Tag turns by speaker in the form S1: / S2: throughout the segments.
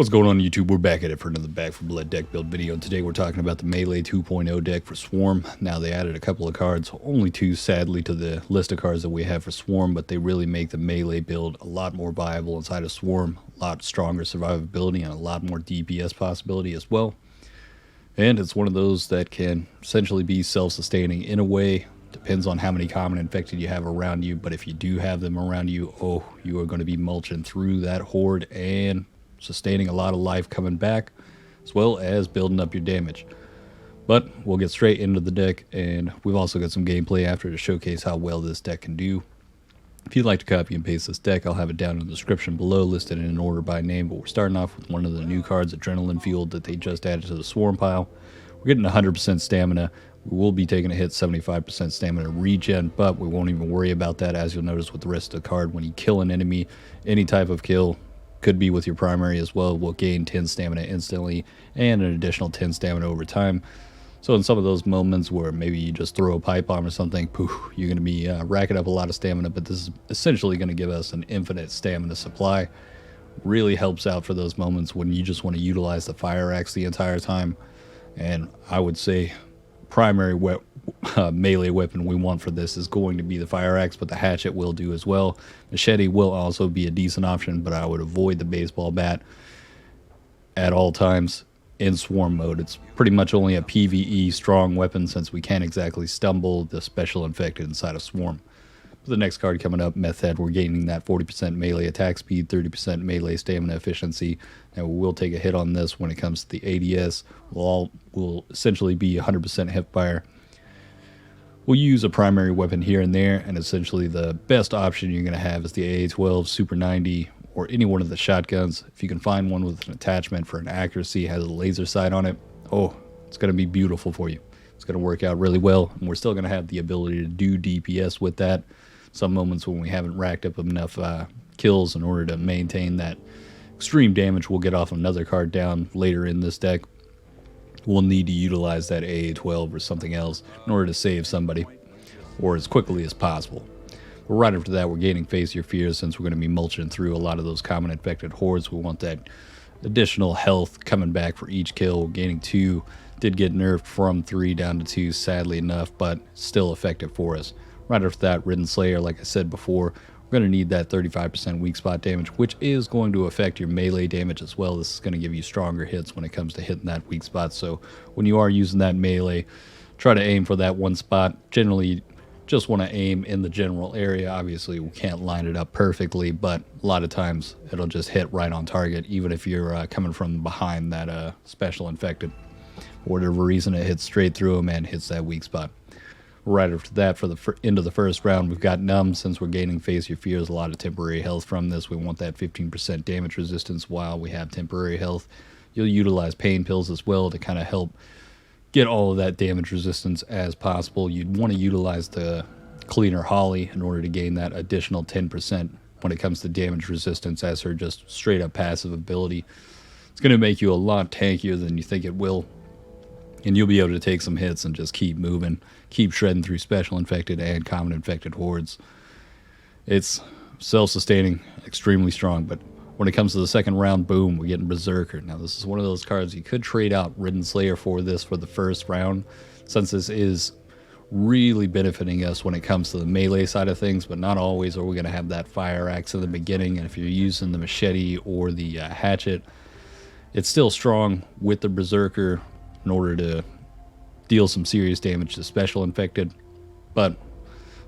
S1: What's going on YouTube? We're back at it for another Back for Blood deck build video, and today we're talking about the Melee 2.0 deck for Swarm. Now they added a couple of cards, only two sadly to the list of cards that we have for Swarm, but they really make the Melee build a lot more viable inside of Swarm, a lot stronger survivability and a lot more DPS possibility as well. And it's one of those that can essentially be self-sustaining in a way. Depends on how many common infected you have around you, but if you do have them around you, oh, you are going to be mulching through that horde and sustaining a lot of life coming back, as well as building up your damage. But we'll get straight into the deck, and we've also got some gameplay after to showcase how well this deck can do. If you'd like to copy and paste this deck, I'll have it down in the description below, listed in order by name, but we're starting off with one of the new cards, Adrenaline Fueled, that they just added to the Swarm pile. We're getting 100% stamina. We will be taking a hit, 75% stamina regen, but we won't even worry about that, as you'll notice with the rest of the card. When you kill an enemy, any type of kill, could be with your primary as well, will gain 10 stamina instantly and an additional 10 stamina over time. So in some of those moments where maybe you just throw a pipe bomb or something, poof, you're going to be racking up a lot of stamina, but this is essentially going to give us an infinite stamina supply. Really helps out for those moments when you just want to utilize the fire axe the entire time. And I would say primary melee weapon we want for this is going to be the fire axe, but the hatchet will do as well. Machete will also be a decent option, but I would avoid the baseball bat at all times in Swarm mode. It's pretty much only a PvE strong weapon, since we can't exactly stumble the special infected inside of Swarm. For the next card coming up, Methhead, we're gaining that 40% melee attack speed, 30% melee stamina efficiency, and we will take a hit on this when it comes to the ADS. Will essentially be 100% hip fire. We'll use a primary weapon here and there, and essentially the best option you're going to have is the AA-12, Super 90, or any one of the shotguns. If you can find one with an attachment for an accuracy, has a laser sight on it, oh, it's going to be beautiful for you. It's going to work out really well, and we're still going to have the ability to do DPS with that. Some moments when we haven't racked up enough kills in order to maintain that extreme damage we'll get off another card down later in this deck, we'll need to utilize that AA-12 or something else in order to save somebody, or as quickly as possible. But right after that, we're gaining Face Your Fears, since we're going to be mulching through a lot of those common infected hordes. We want that additional health coming back for each kill. Gaining 2, did get nerfed from 3 down to 2, sadly enough, but still effective for us. Right after that, Ridden Slayer, like I said before, we're going to need that 35% weak spot damage, which is going to affect your melee damage as well. This is going to give you stronger hits when it comes to hitting that weak spot. So when you are using that melee, try to aim for that one spot. Generally, just want to aim in the general area. Obviously, we can't line it up perfectly, but a lot of times it'll just hit right on target, even if you're coming from behind that special infected. For whatever reason, it hits straight through them and hits that weak spot. Right after that, for the end of the first round, we've got NUMB. Since we're gaining Face Your Fears, a lot of temporary health from this. We want that 15% damage resistance while we have temporary health. You'll utilize pain pills as well to kind of help get all of that damage resistance as possible. You'd want to utilize the Cleaner Holly in order to gain that additional 10% when it comes to damage resistance as her just straight up passive ability. It's going to make you a lot tankier than you think it will, and you'll be able to take some hits and just keep moving, keep shredding through special infected and common infected hordes. It's self-sustaining, extremely strong, but when it comes to the second round, boom, we're getting Berserker. Now this is one of those cards you could trade out Ridden Slayer for this for the first round, since this is really benefiting us when it comes to the melee side of things, but not always are we going to have that fire axe in the beginning. And if you're using the machete or the hatchet, it's still strong with the Berserker in order to deal some serious damage to special infected. But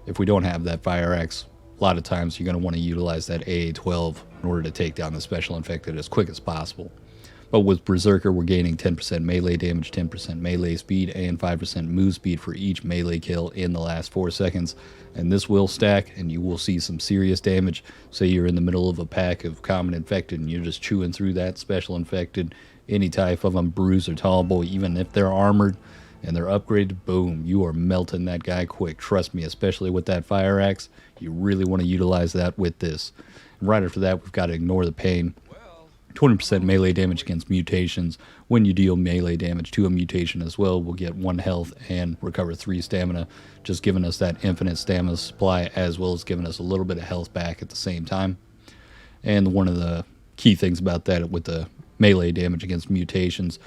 S1: if we don't have that fire axe, a lot of times you're going to want to utilize that AA-12 in order to take down the special infected as quick as possible. But with Berserker, we're gaining 10% melee damage, 10% melee speed, and 5% move speed for each melee kill in the last 4 seconds. And this will stack, and you will see some serious damage. Say you're in the middle of a pack of common infected, and you're just chewing through that special infected, any type of them, bruise or tall boy, even if they're armored and they're upgraded, boom, you are melting that guy quick. Trust me, especially with that fire axe, you really want to utilize that with this. And right after that, we've got to Ignore the Pain. 20% melee damage against mutations. When you deal melee damage to a mutation as well, we'll get 1 health and recover 3 stamina, just giving us that infinite stamina supply, as well as giving us a little bit of health back at the same time. And one of the key things about that with the melee damage against mutations.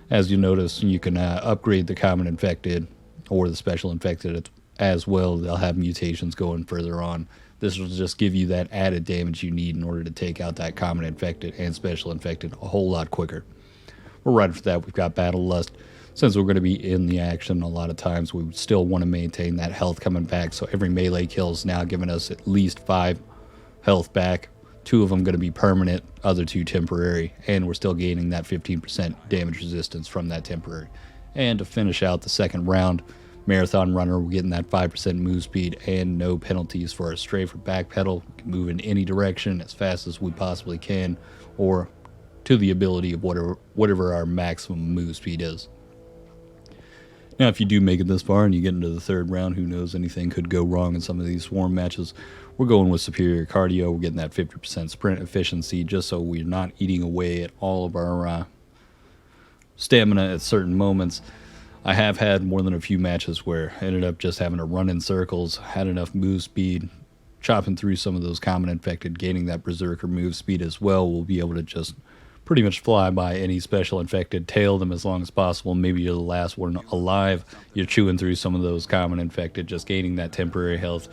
S1: As you notice, you can upgrade the common infected or the special infected as well. They'll have mutations going further on. This will just give you that added damage you need in order to take out that common infected and special infected a whole lot quicker. We're right for that. We've got Battle Lust. Since we're going to be in the action a lot of times, we still want to maintain that health coming back. So every melee kill is now giving us at least 5 health back. 2 of them going to be permanent, other 2 temporary, and we're still gaining that 15% damage resistance from that temporary. And to finish out the second round, Marathon Runner, we're getting that 5% move speed and no penalties for our strafe or backpedal. We can move in any direction as fast as we possibly can, or to the ability of whatever our maximum move speed is. Now, if you do make it this far and you get into the third round, who knows, anything could go wrong in some of these swarm matches. We're going with superior cardio. We're getting that 50% sprint efficiency just so we're not eating away at all of our stamina at certain moments. I have had more than a few matches where I ended up just having to run in circles, had enough move speed, chopping through some of those common infected, gaining that berserker move speed as well. We'll be able to just pretty much fly by any special infected, tail them as long as possible. Maybe you're the last one alive. You're chewing through some of those common infected, just gaining that temporary health,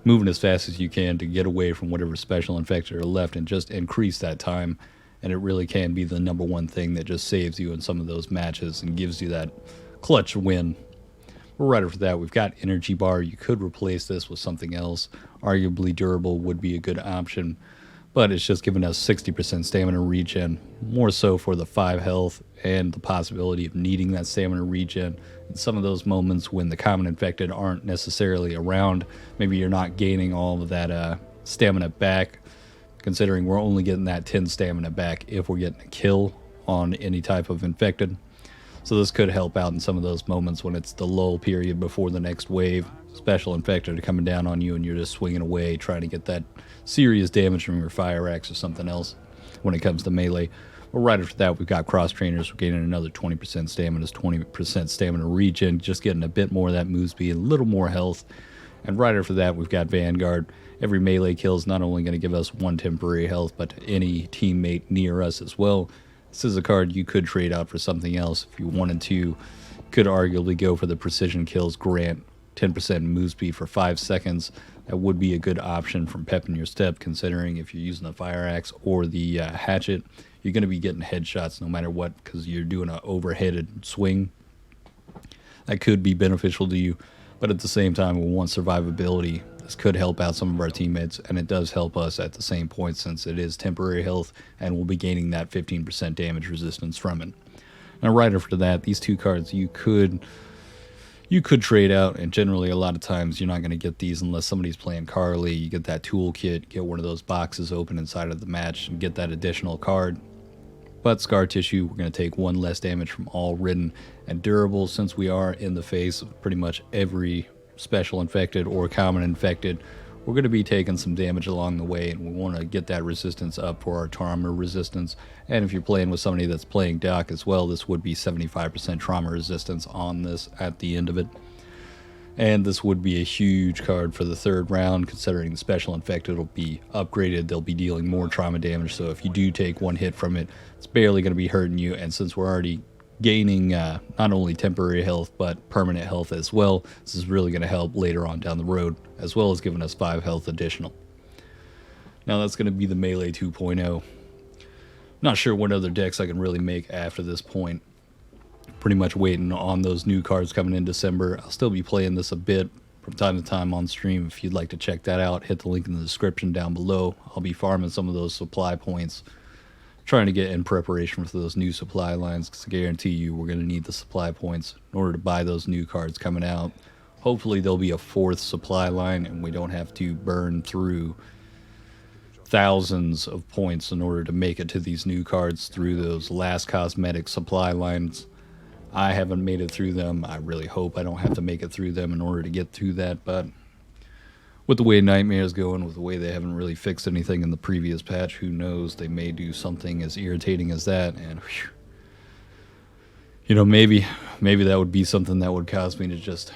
S1: moving as fast as you can to get away from whatever special infected are left and just increase that time. And it really can be the number one thing that just saves you in some of those matches and gives you that clutch win. We're right for that. We've got energy bar. You could replace this with something else. Arguably durable would be a good option, but it's just giving us 60% stamina regen, more so for the 5 health and the possibility of needing that stamina regen in some of those moments when the common infected aren't necessarily around. Maybe you're not gaining all of that stamina back, considering we're only getting that 10 stamina back if we're getting a kill on any type of infected. So this could help out in some of those moments when it's the lull period before the next wave. Special infected are coming down on you and you're just swinging away trying to get that serious damage from your fire axe or something else when it comes to melee. But right after that, we've got cross trainers. We're getting another 20% stamina, 20% stamina regen, just getting a bit more of that move speed, a little more health. And right after that, we've got Vanguard. Every melee kill is not only going to give us 1 temporary health, but any teammate near us as well. This is a card you could trade out for something else if you wanted to. You could arguably go for the precision kills, grant 10% move speed for 5 seconds. That would be a good option from pepping your step, considering if you're using the fire axe or the hatchet, you're going to be getting headshots no matter what because you're doing an overheaded swing. That could be beneficial to you, but at the same time, we want survivability. This could help out some of our teammates, and it does help us at the same point since it is temporary health, and we'll be gaining that 15% damage resistance from it. Now, right after that, these 2 cards you could trade out, and generally a lot of times you're not going to get these unless somebody's playing Carly. You get that toolkit, get one of those boxes open inside of the match, and get that additional card. But Scar Tissue, we're going to take 1 less damage from all Ridden, and Durable, since we are in the face of pretty much every special infected or common infected, we're going to be taking some damage along the way, and we want to get that resistance up for our trauma resistance. And if you're playing with somebody that's playing Doc as well, this would be 75% trauma resistance on this at the end of it. And this would be a huge card for the third round, considering the special infected will be upgraded. They'll be dealing more trauma damage, so if you do take 1 hit from it, it's barely going to be hurting you. And since we're already gaining not only temporary health but permanent health as well, this is really going to help later on down the road, as well as giving us 5 health additional. Now that's going to be the Melee 2.0. Not sure what other decks I can really make after this point. Pretty much waiting on those new cards coming in December. I'll still be playing this a bit from time to time on stream. If you'd like to check that out, hit the link in the description down below. I'll be farming some of those supply points, trying to get in preparation for those new supply lines, because I guarantee you we're going to need the supply points in order to buy those new cards coming out. Hopefully there'll be a 4th supply line and we don't have to burn through thousands of points in order to make it to these new cards through those last cosmetic supply lines. I haven't made it through them. I really hope I don't have to make it through them in order to get through that, but with the way Nightmare's going, with the way they haven't really fixed anything in the previous patch, who knows, they may do something as irritating as that, and whew, you know, maybe that would be something that would cause me to just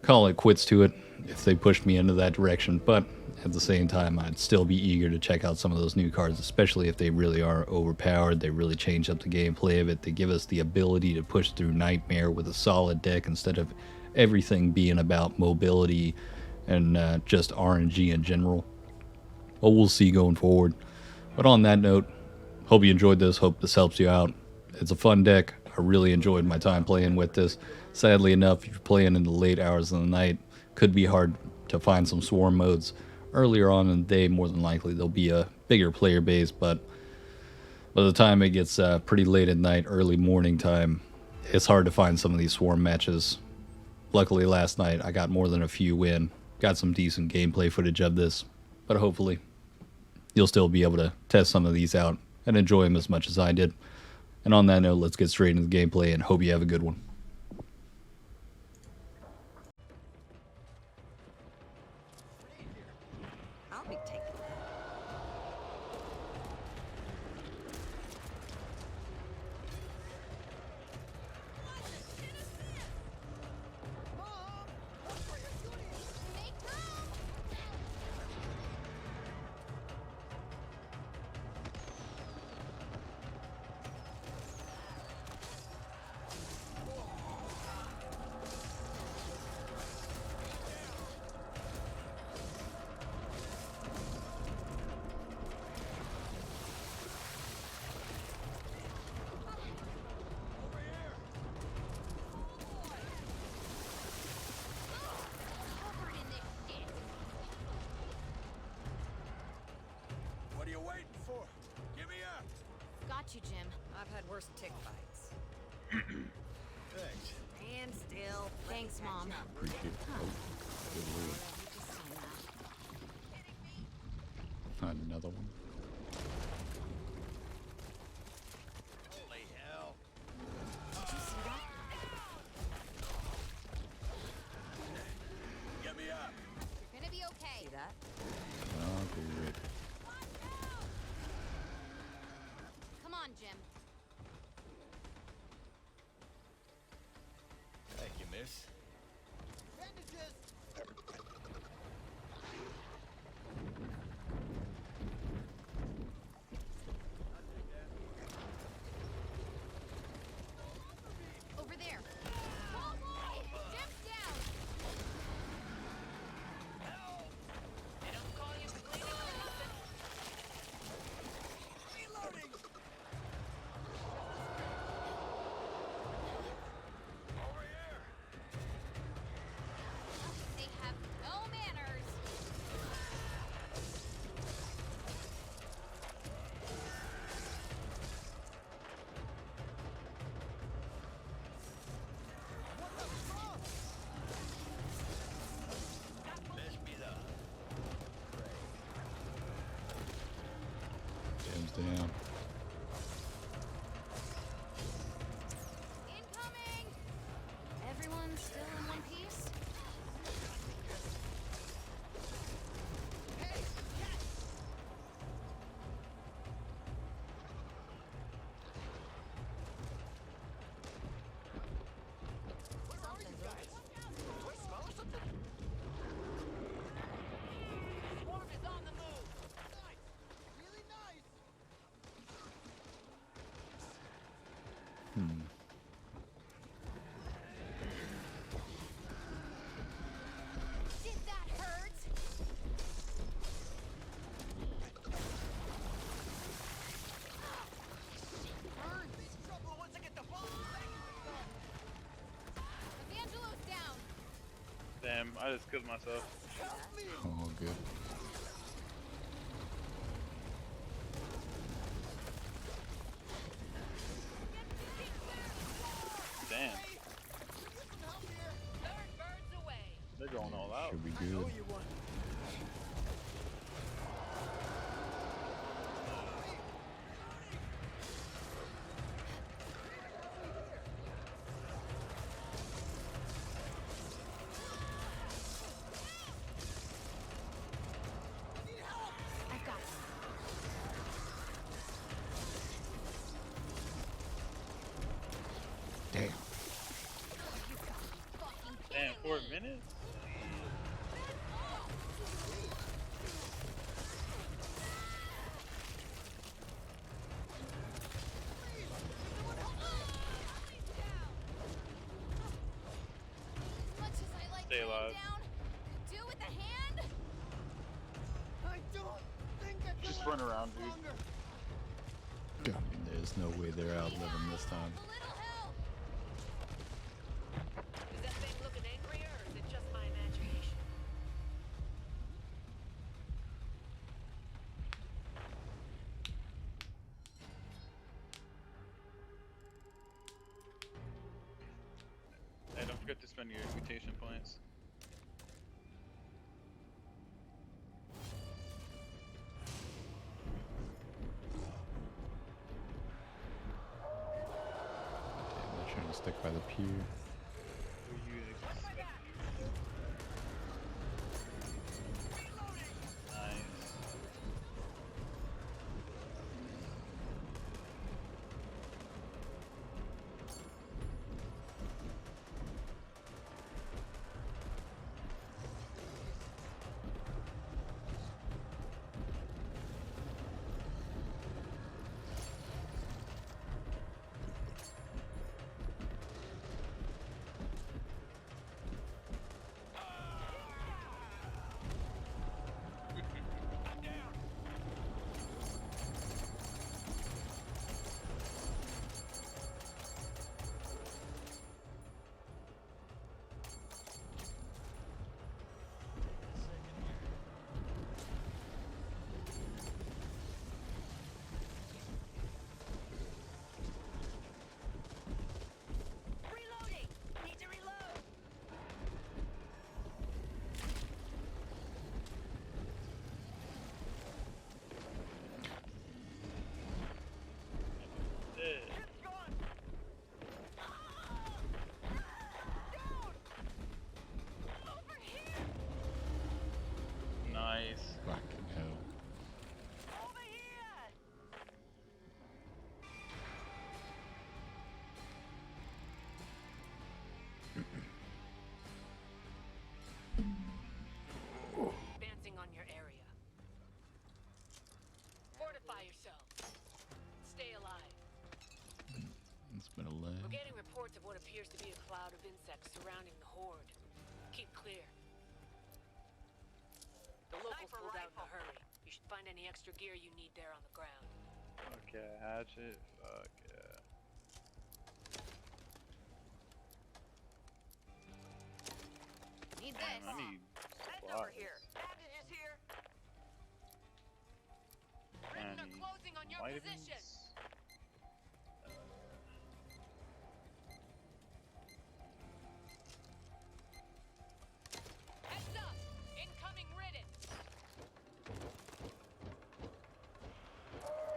S1: call it quits to it if they pushed me into that direction. But at the same time, I'd still be eager to check out some of those new cards, especially if they really are overpowered. They really change up the gameplay of it. They give us the ability to push through Nightmare with a solid deck instead of everything being about mobility and just RNG in general. But we'll see going forward. But on that note, hope you enjoyed this. Hope this helps you out. It's a fun deck. I really enjoyed my time playing with this. Sadly enough, if you're playing in the late hours of the night, could be hard to find some swarm modes. Earlier on in the day, more than likely, there'll be a bigger player base, but by the time it gets pretty late at night, early morning time, it's hard to find some of these swarm matches. Luckily, last night, I got more than a few in. Got some decent gameplay footage of this, but hopefully, you'll still be able to test some of these out and enjoy them as much as I did. And on that note, let's get straight into the gameplay and hope you have a good one.
S2: I'll be taking
S3: Got you, Jim.
S2: I've had worse tick bites.
S4: Thanks.
S2: And still.
S3: Thanks, Mom.
S1: Appreciate it. Oh, good lord.
S3: You just signed that.
S1: Not another one.
S4: Holy hell.
S3: Did you see that?
S4: Get me up.
S3: You're gonna be okay.
S2: See that?
S1: Oh, great.
S3: Come on, Jim.
S4: Thank you, miss.
S3: Over there. Jim's down.
S4: Reloading. Over here.
S3: They have no manners.
S4: Mess me up.
S1: Jim's down.
S3: Incoming. Everyone still in one piece? Did that hurt? Evangelo's down.
S5: Damn, I just killed myself.
S1: Oh, good.
S5: Damn. They're going all out.
S1: Should be good.
S3: I've got it.
S1: Damn.
S3: Fucking
S5: Damn,
S3: kidding
S5: 4
S3: me.
S5: minutes? Stay alive.
S3: Down. Do with the hand.
S6: I don't think I can
S5: Just
S6: last
S5: run around, dude.
S6: longer.
S1: I mean, there's no way they're outliving this time.
S3: A little help.
S2: Is that thing looking angrier, or is it just my imagination?
S5: Hey, don't forget to spend your mutation points.
S1: They're trying to stick by the pier.
S5: Who you expect? Nice.
S2: Reloading! Need to reload!
S5: Dead.
S3: Over here.
S5: Nice.
S1: Fucking hell.
S2: Over here! Advancing on your area. Fortify yourself. Stay alive.
S1: It's been a
S2: We're
S1: lag.
S2: getting reports of what appears to be a cloud of insects surrounding the horde. Keep clear. The locals pulled out in a hurry. You should find any extra gear you need there on the ground.
S5: Okay, hatchet. Fuck yeah.
S3: Need
S5: Damn,
S3: this.
S5: I need
S2: Head
S5: supplies.
S2: over here. Bandages here.
S5: I
S3: They're
S5: need
S3: closing on your
S5: vitamins.
S3: position. Heads up. Incoming ridden.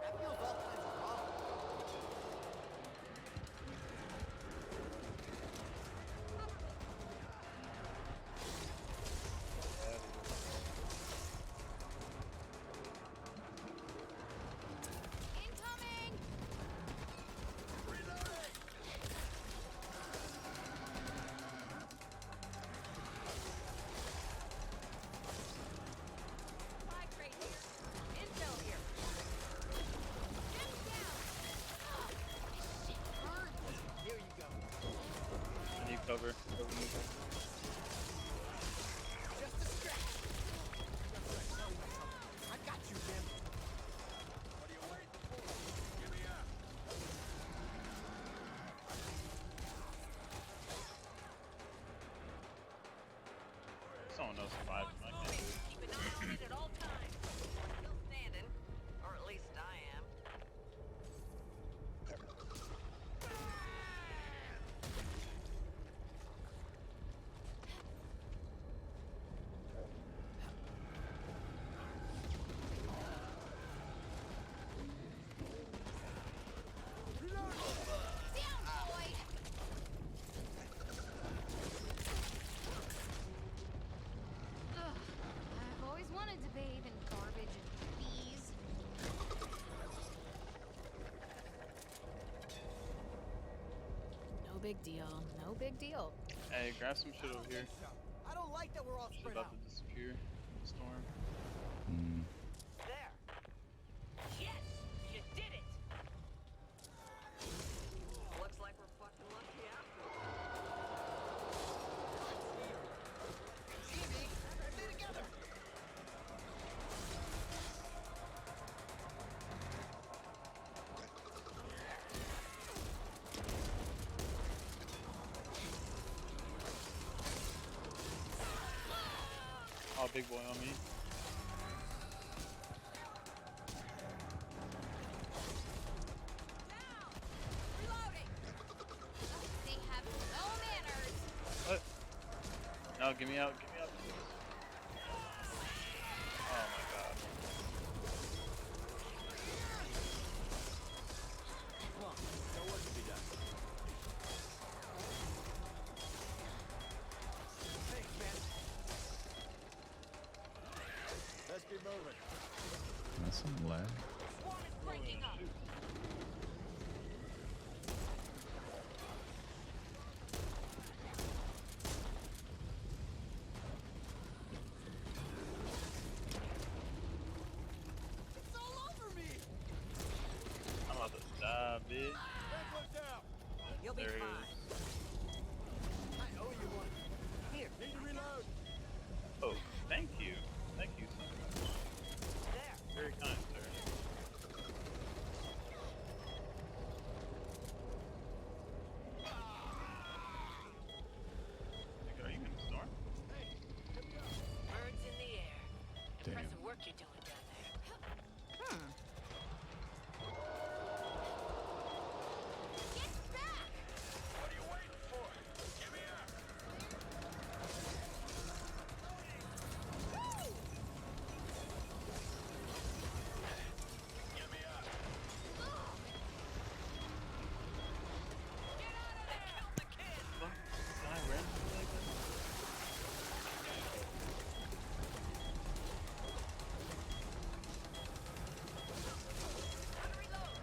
S6: That feels all kinds of wrong.
S3: Incoming.
S2: Supply crate here. Intel here.
S3: Enemy down.
S6: Here you go.
S5: I need cover. Cover me.
S6: Just a stretch. Just what I tell you something. I got you, Jim.
S4: What are you waiting for? Give me up.
S5: Someone else survived. I can't do it.
S2: Keep an eye on it at all times. We're still standing. Or at least I am.
S3: Down, boy. Ugh. I've always wanted to bathe in garbage and bees. No big deal. No big deal.
S5: Hey, grab some shit over here.
S6: So, I don't like that we're all
S5: She's
S6: spread
S5: about
S6: out.
S5: to disappear in the storm.
S1: Mm.
S2: There. Yes! You did it! Looks like we're fucking lucky after all.
S5: big boy on me.
S3: Reloading. They have no manners.
S5: What? No, get me out, get me out. Oh my god.
S4: Come on, got work to be done. Thanks, man. Let's get moving.
S1: That's some lag.
S2: Swarm is breaking up.
S6: It's all over me.
S5: I'm about to die, bitch.
S4: Back one down.
S2: You'll be
S5: There he
S2: fine.
S6: I owe you one.
S2: Here.
S4: Need to reload.
S5: Oh, thank you. Thank you so much.
S2: There.
S5: Very kind, sir. Nigga, are you in the storm?
S2: Birds in the air.
S1: Damn.
S2: Impressive work you're doing down there.
S3: Get back!
S4: What are you waiting for? Give me up. Give me up.
S2: Get out of there! Kill the kid!
S5: Fuck, did I randomly like that?
S2: Gotta reload.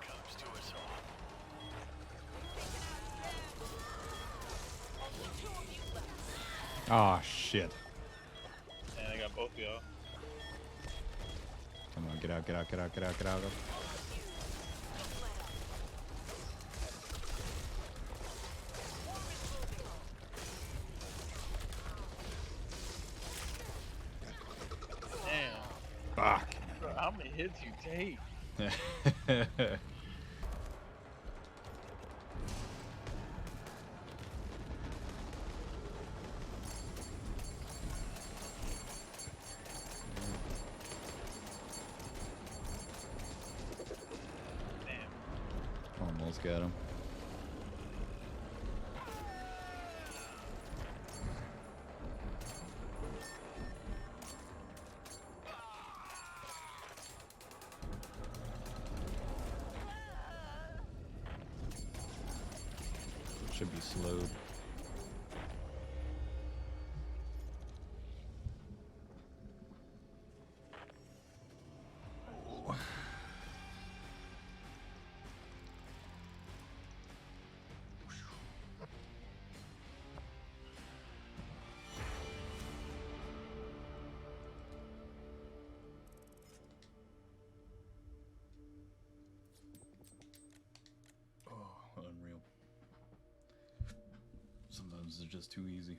S4: Comes to us all.
S2: Only 2 of you left.
S1: Ah, shit.
S5: And I got both of y'all.
S1: Come on, get out, get out, get out, get out, get out.
S2: Don't let up. Swarm is moving.
S5: Damn.
S1: Fuck.
S5: Bro, how many hits you take? Damn.
S1: Almost got him. Should be slowed. Oh, unreal. Sometimes it's just too easy.